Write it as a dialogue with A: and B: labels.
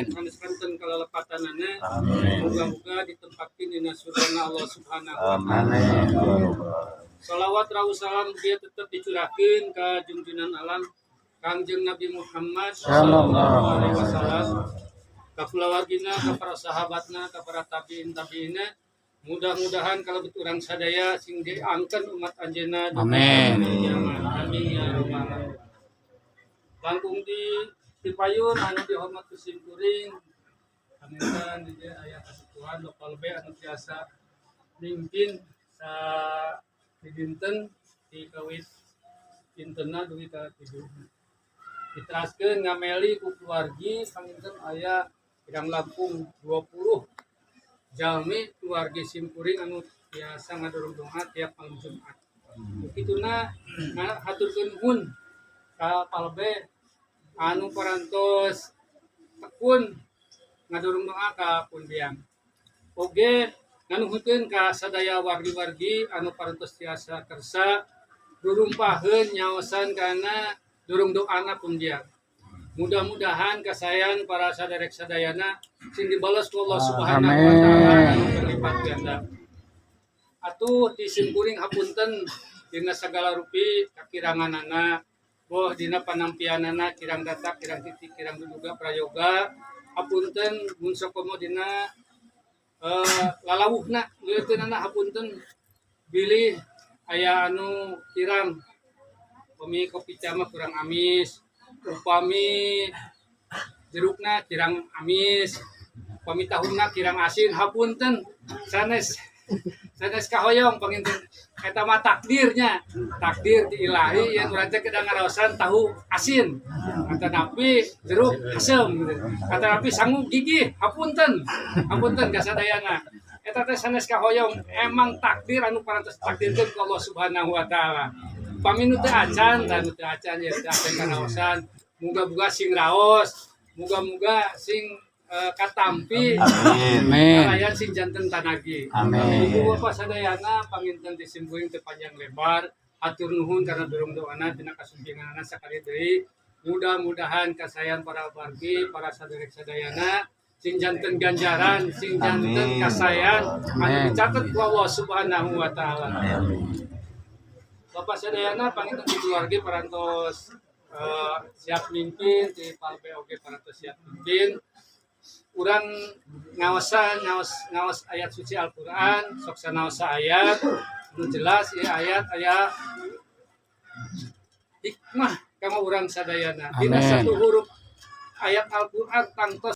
A: Saneskankeun kalalepatanana. Muga-muga ditempakeun dina surgana Allah Subhanahu wa taala. Shalawat rawuh salam dia tetap dicurahkeun ka junjungan alam Kangjeng Nabi Muhammad sallallahu alaihi wasallam, ka kulawargina, ka para sahabatna, ka para tabiin-tabiina. Mudah-mudahan kalau urang sadaya sing diangkeun umat anjeunna. Amin. Amin ya rabbal alamin. Langkung di Cipayun anu dihormat ku simkuring. Panginten di aya kasukuhan lokal B anu biasa mimpin sa dinten di kawit dintenna dugi ka 7. Diteraskeun ngameli ku keluargi panginten aya pirang langkung 20 jalmi keluargi simkuring anu biasa ngadorong doa tiap malam Jumat. Kituna haturkeun nuhun ka Palbe anu parantos tekun ngadorong doa ka pundiang. Oge nganuhutkeun ka sadaya wargi-wargi anu parantos tiasa kersa durumpaheun nyaosan kana durung doana pundiang. Mudah-mudahan kasayan para saderek sadayana sing dibalas ku Allah Subhanahu wa taala anu berlipat ganda. Atuh di simkuring hapunten dina sagala rupi kakiranganana, boh dina panampianana kirang datak, kirang titik, kirang duduga prayoga. Hapunten mun sakomo dina lalawuhna leuteunana hapunten bilih aya anu kirang upami kopi cama kurang amis, upami jerukna kirang amis, upami tahunna kirang asin, hapunten sanes kahoyong panginten eta mah takdir ti ilahi yang urang teh kedah ngaraosan tahu asin, kata napi jeruk asem gitu. Kata napi sangu gigih, hapunten kasadayana. Eta teh sanes kahoyong emang takdir anu parantos takdirkeun ku Allah Subhanahu wa taala. Paminu teh acan dan teu acan ya teh acan karaosan. Muga-muga sing raos, muga-muga sing katampi. Amin. Kalayan sing janten tanagi. Amin. Ibu bapak sadayana panginten disimkuring teu panjang lebar. Atur nuhun karena durung doana dina kasumpinganana sakali deui. Mudah-mudahan kasayan para wargi, para saderek sadayana sing janten ganjaran, sing janten kasayan anu dicatet ku Allah Subhanahu wa taala. Bapak sadayana panginten di keluarga parantos siap mimpin di Palbe oge parantos siap mimpin. Urang ngaos ayat suci Al-Qur'an, sok sanaos ayat nu jelas ieu ayat aya hikmah kama urang sadayana. Dina satu huruf ayat Al-Qur'an tangtos